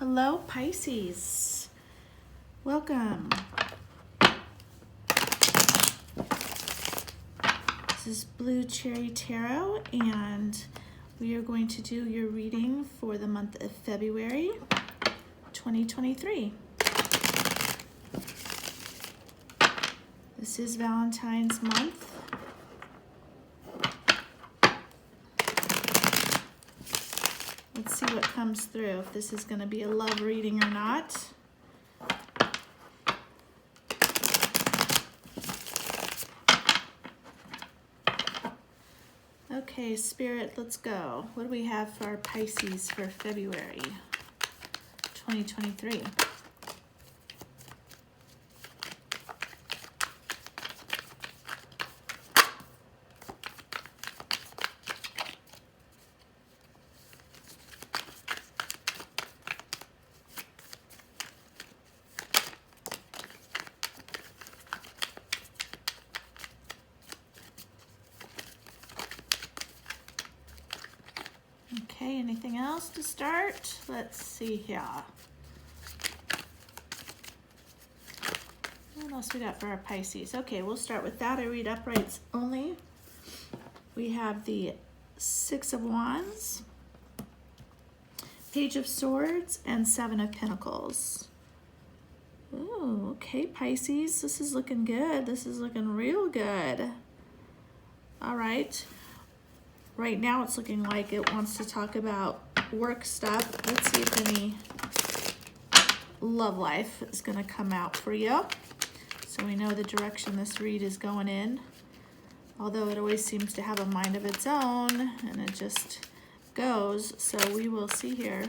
Hello, Pisces. Welcome. This is Blue Cherry Tarot, and we are going to do your reading for the month of February 2023. This is Valentine's month. Let's see what comes through, if this is going to be a love reading or not. Okay, Spirit, let's go. What do we have for our Pisces for February 2023? Okay, anything else to start? Let's see here. What else we got for our Pisces? Okay, we'll start with that. I read uprights only. We have the Six of Wands, Page of Swords, and Seven of Pentacles. Ooh, okay, Pisces, this is looking good. This is looking real good. All right. Right now it's looking like it wants to talk about work stuff. Let's see if any love life is going to come out for you, so we know the direction this read is going in. Although it always seems to have a mind of its own and it just goes. So we will see here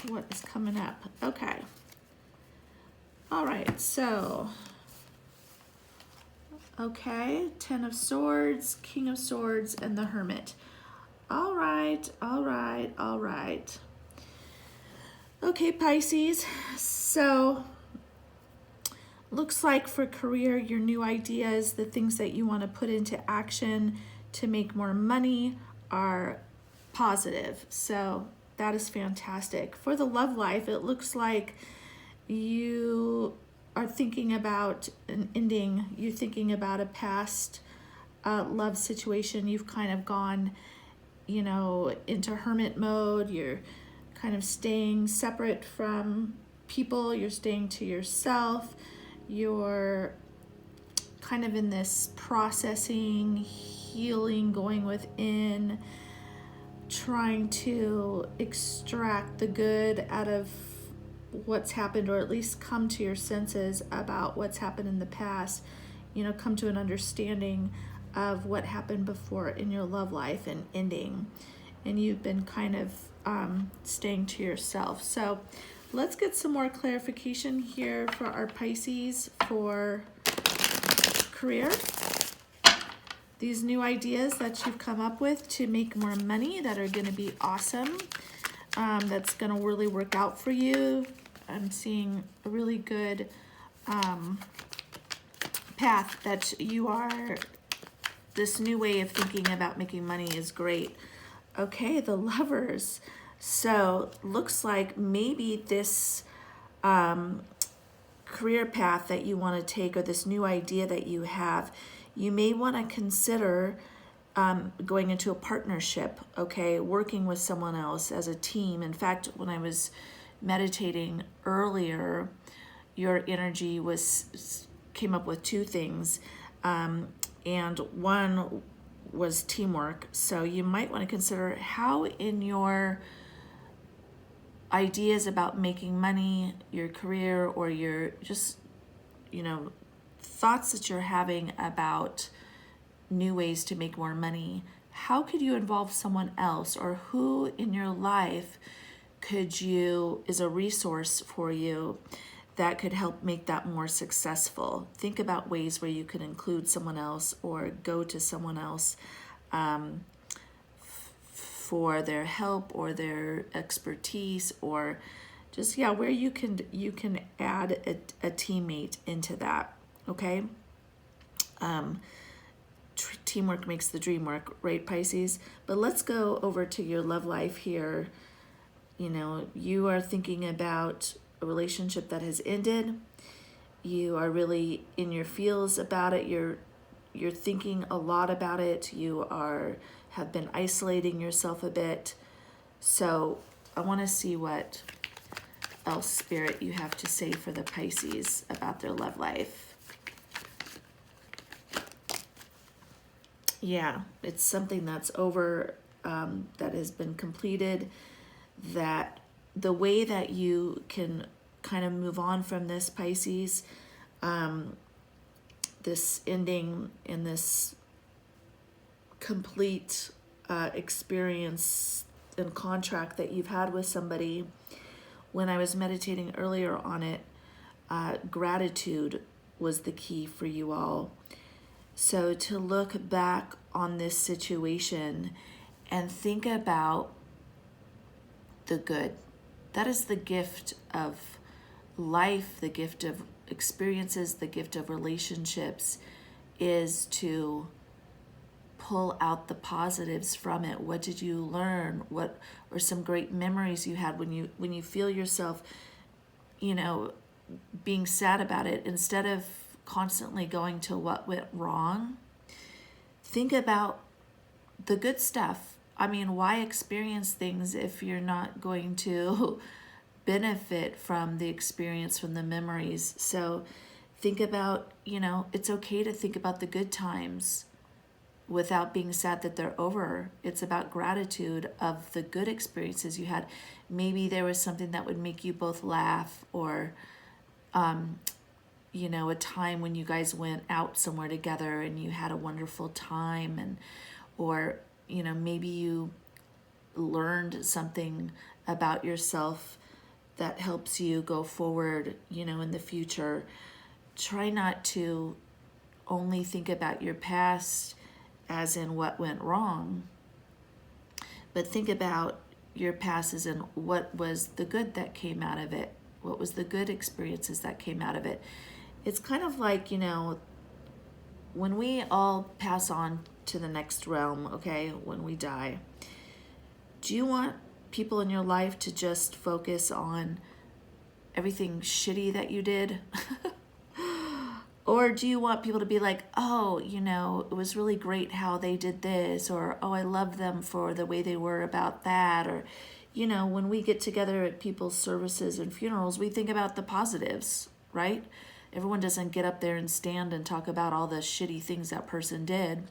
what is coming up. Okay. All right, so okay, Ten of Swords, King of Swords, and the Hermit. All right, all right, all right. Okay, Pisces, so looks like for career, your new ideas, the things that you want to put into action to make more money are positive. So that is fantastic. For the love life, it looks like you are thinking about an ending. You're thinking about a past love situation. You've kind of gone, you know, into hermit mode. You're kind of staying separate from people. You're staying to yourself. You're kind of in this processing, healing, going within, trying to extract the good out of what's happened, or at least come to your senses about what's happened in the past. You know, come to an understanding of what happened before in your love life and ending. And you've been kind of staying to yourself. So let's get some more clarification here for our Pisces for career. These new ideas that you've come up with to make more money that are going to be awesome. That's going to really work out for you. I'm seeing a really good path that you are. This new way of thinking about making money is great. Okay, the Lovers. So looks like maybe this career path that you want to take, or this new idea that you have, you may want to consider going into a partnership, okay, working with someone else as a team. In fact, when I was meditating earlier, your energy came up with two things, and one was teamwork. So you might want to consider how in your ideas about making money, your career, or your just, you know, thoughts that you're having about new ways to make more money, how could you involve someone else, or who in your life is a resource for you that could help make that more successful? Think about ways where you could include someone else or go to someone else for their help or their expertise, or just, yeah, where you can add a teammate into that, okay? Teamwork makes the dream work, right, Pisces? But let's go over to your love life here. You know, you are thinking about a relationship that has ended. You are really in your feels about it. You're thinking a lot about it. You have been isolating yourself a bit. So I want to see what else, Spirit, you have to say for the Pisces about their love life. Yeah, it's something that's over, that has been completed, that the way that you can kind of move on from this, Pisces, this ending in this complete experience and contract that you've had with somebody. When I was meditating earlier on it, gratitude was the key for you all. So to look back on this situation and think about the good. That is the gift of life, the gift of experiences, the gift of relationships, is to pull out the positives from it. What did you learn? What were some great memories you had when you feel yourself, you know, being sad about it? Instead of constantly going to what went wrong, think about the good stuff. I mean, why experience things if you're not going to benefit from the experience, from the memories? So think about, you know, it's okay to think about the good times without being sad that they're over. It's about gratitude of the good experiences you had. Maybe there was something that would make you both laugh, or you know, a time when you guys went out somewhere together and you had a wonderful time, and or you know, maybe you learned something about yourself that helps you go forward, you know, in the future. Try not to only think about your past as in what went wrong, but think about your past as in what was the good that came out of it. What was the good experiences that came out of it? It's kind of like, you know, when we all pass on to the next realm, okay, when we die, do you want people in your life to just focus on everything shitty that you did? Or do you want people to be like, oh, you know, it was really great how they did this, or oh, I love them for the way they were about that? Or, you know, when we get together at people's services and funerals, we think about the positives, right? Everyone doesn't get up there and stand and talk about all the shitty things that person did.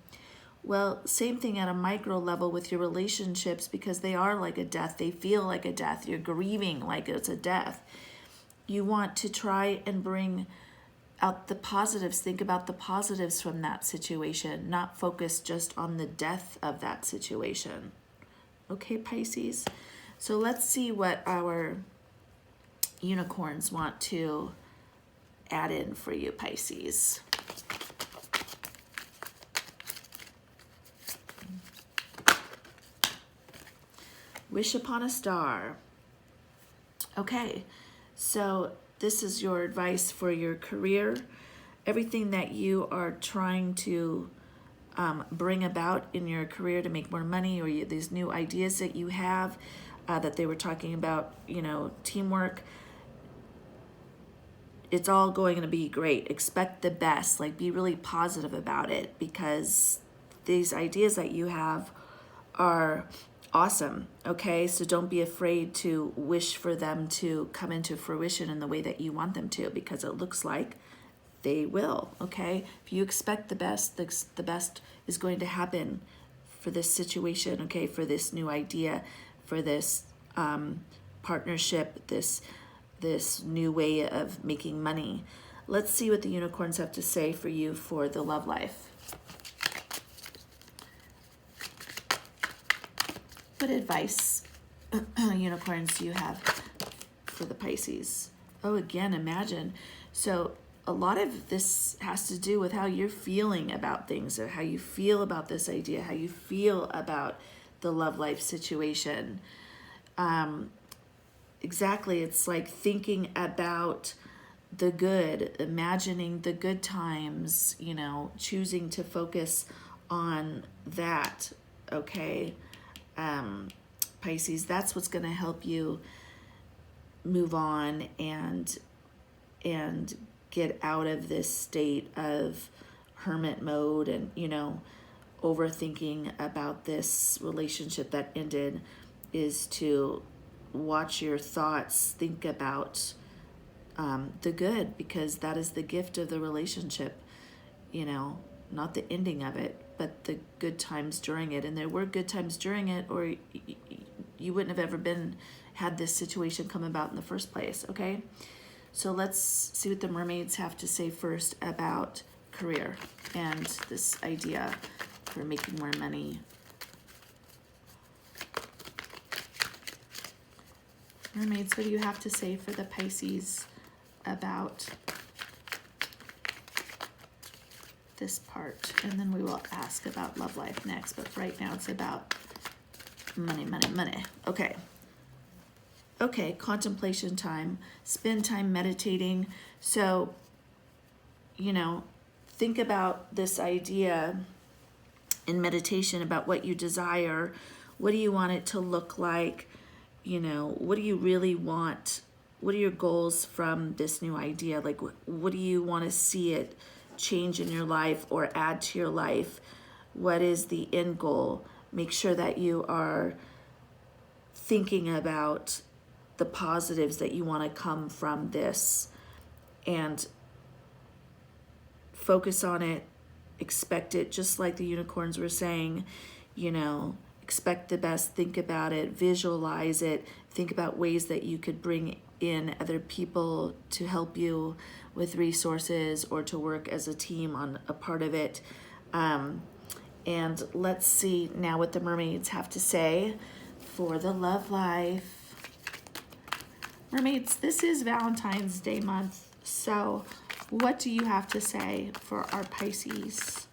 Well, same thing at a micro level with your relationships, because they are like a death. They feel like a death. You're grieving like it's a death. You want to try and bring out the positives. Think about the positives from that situation, not focus just on the death of that situation. Okay, Pisces? So let's see what our unicorns want to add in for you, Pisces. Wish upon a star. Okay, so this is your advice for your career. Everything that you are trying to bring about in your career to make more money, or these new ideas that you have, that they were talking about, you know, teamwork, it's all going to be great. Expect the best. Like, be really positive about it, because these ideas that you have are awesome. Okay, so don't be afraid to wish for them to come into fruition in the way that you want them to, because it looks like they will. Okay, if you expect the best, the best is going to happen for this situation. Okay, for this new idea, for this partnership, this new way of making money. Let's see what the unicorns have to say for you for the love life. What advice, unicorns, do you have for the Pisces? Oh, again, imagine. So a lot of this has to do with how you're feeling about things, or how you feel about this idea, how you feel about the love life situation. Exactly, it's like thinking about the good, imagining the good times, you know, choosing to focus on that, okay? Pisces. That's what's going to help you move on and get out of this state of hermit mode and, you know, overthinking about this relationship that ended, is to watch your thoughts, think about the good, because that is the gift of the relationship, you know, not the ending of it, but the good times during it. And there were good times during it, or you wouldn't have ever had this situation come about in the first place, okay? So let's see what the mermaids have to say first about career and this idea for making more money. Mermaids, what do you have to say for the Pisces about this part? And then we will ask about love life next, but right now it's about money, money, money. Okay. Okay, contemplation time. Spend time meditating. So, you know, think about this idea in meditation about what you desire. What do you want it to look like? You know, what do you really want? What are your goals from this new idea? Like, what do you want to see it change in your life or add to your life? What is the end goal? Make sure that you are thinking about the positives that you want to come from this, and focus on it, expect it, just like the unicorns were saying, you know, expect the best, think about it, visualize it, think about ways that you could bring in other people to help you with resources or to work as a team on a part of it. And let's see now what the mermaids have to say for the love life. Mermaids, this is Valentine's Day month, so what do you have to say for our Pisces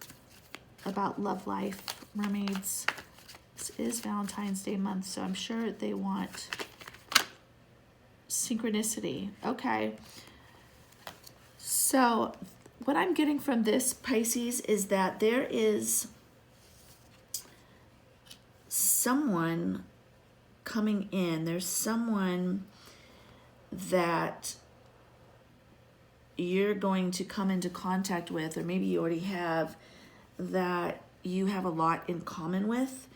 about love life? Mermaids, this is Valentine's Day month, so I'm sure they want synchronicity. Okay. So what I'm getting from this, Pisces, is that there is someone coming in. There's someone that you're going to come into contact with, or maybe you already have, that you have a lot in common with.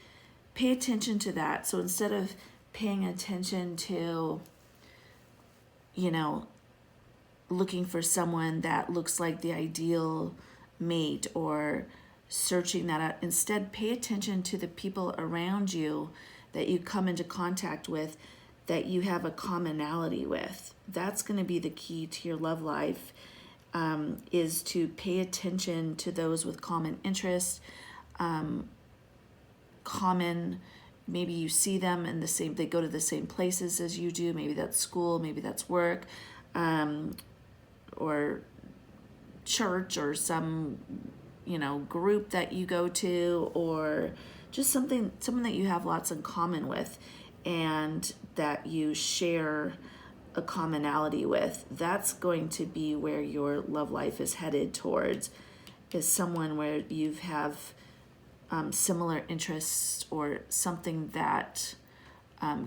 Pay attention to that. So instead of paying attention to, you know, looking for someone that looks like the ideal mate or searching that out, instead pay attention to the people around you that you come into contact with, that you have a commonality with. That's going to be the key to your love life, is to pay attention to those with common interests, maybe you see them in the same, they go to the same places as you do, maybe that's school, maybe that's work, or church, or some, you know, group that you go to, or just someone that you have lots in common with and that you share a commonality with. That's going to be where your love life is headed towards, is someone where you have similar interests, or something that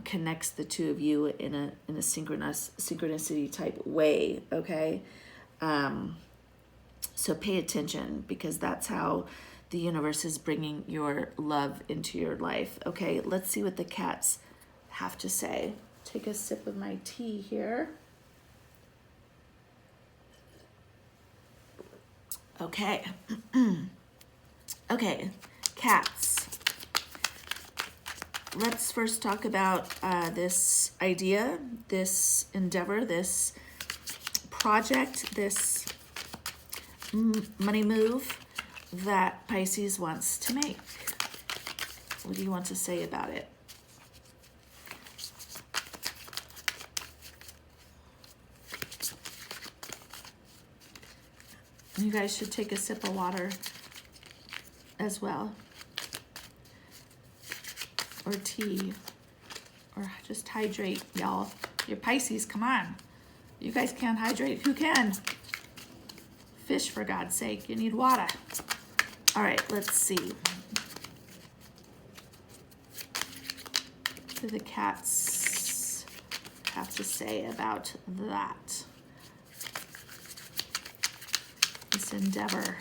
connects the two of you in a synchronicity type way. Okay, so pay attention, because that's how the universe is bringing your love into your life. Okay, let's see what the cats have to say. Take a sip of my tea here. Okay. Okay, cats. Let's first talk about this idea, this endeavor, this project, this money move that Pisces wants to make. What do you want to say about it? You guys should take a sip of water as well, or tea, or just hydrate, y'all. You're Pisces, come on. You guys can't hydrate. Who can? Fish, for God's sake. You need water. All right, let's see. do the cats have to say about that? This endeavor.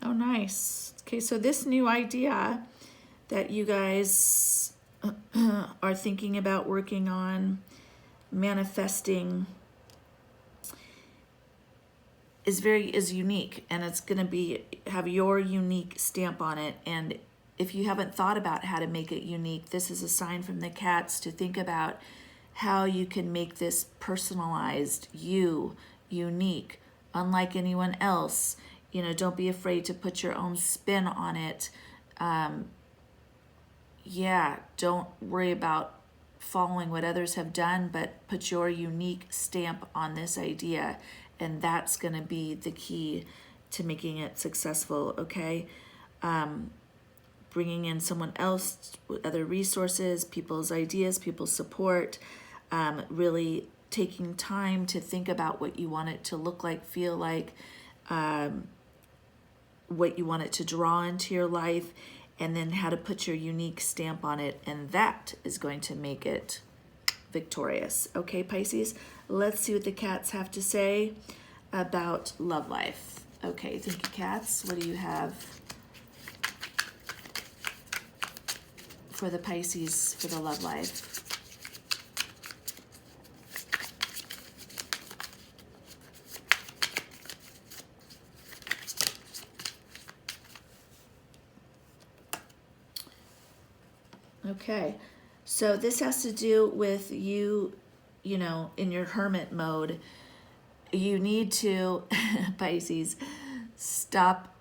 Oh, nice. Okay, so this new idea that you guys are thinking about working on, manifesting, is unique, and it's going to have your unique stamp on it. And if you haven't thought about how to make it unique, this is a sign from the cats to think about how you can make this personalized, unique, unlike anyone else. You know, don't be afraid to put your own spin on it. Yeah, don't worry about following what others have done, but put your unique stamp on this idea, and that's going to be the key to making it successful, okay? Bringing in someone else, other resources, people's ideas, people's support, really taking time to think about what you want it to look like, feel like, what you want it to draw into your life, and then how to put your unique stamp on it, and that is going to make it victorious. Okay, Pisces, let's see what the cats have to say about love life. Okay, thank you, cats. What do you have for the Pisces for the love life? Okay, so this has to do with you know, in your hermit mode. You need to, Pisces, stop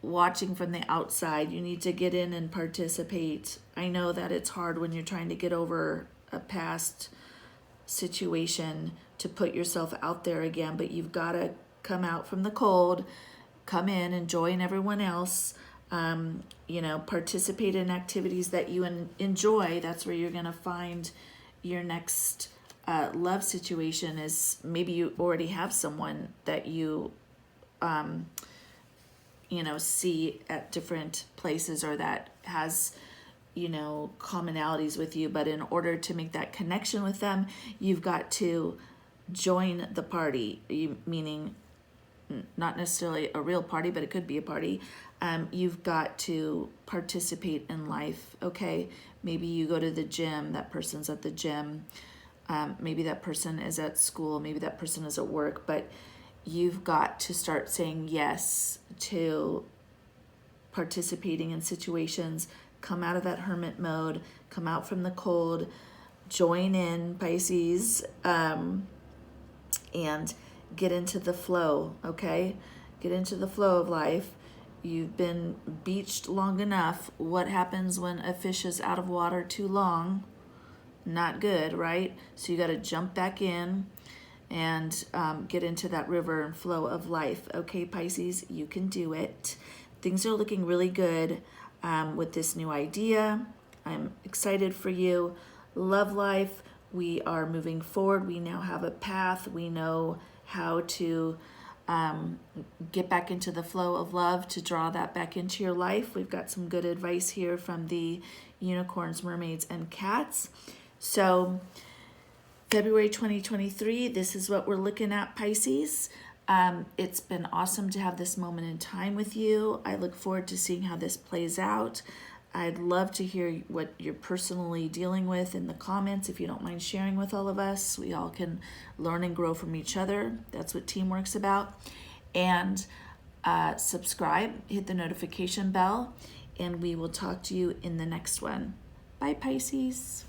watching from the outside. You need to get in and participate. I know that it's hard when you're trying to get over a past situation to put yourself out there again, but you've got to come out from the cold, come in and join everyone else. You know, participate in activities that you enjoy. That's where you're going to find your next love situation. Is maybe you already have someone that you know, see at different places, or that has, you know, commonalities with you. But in order to make that connection with them, you've got to join the party, meaning not necessarily a real party, but it could be a party. You've got to participate in life, okay? Maybe you go to the gym, that person's at the gym. Maybe that person is at school, maybe that person is at work, but you've got to start saying yes to participating in situations. Come out of that hermit mode, come out from the cold, join in, Pisces, and get into the flow, okay? Get into the flow of life. You've been beached long enough. What happens when a fish is out of water too long? Not good, right? So you got to jump back in and get into that river and flow of life. Okay, Pisces, you can do it. Things are looking really good with this new idea. I'm excited for you. Love life. We are moving forward. We now have a path. We know how to get back into the flow of love, to draw that back into your life. We've got some good advice here from the unicorns, mermaids, and cats. So February 2023, this is what we're looking at, Pisces. It's been awesome to have this moment in time with you. I look forward to seeing how this plays out. I'd love to hear what you're personally dealing with in the comments, if you don't mind sharing with all of us. We all can learn and grow from each other. That's what teamwork's about. And subscribe, hit the notification bell, and we will talk to you in the next one. Bye, Pisces.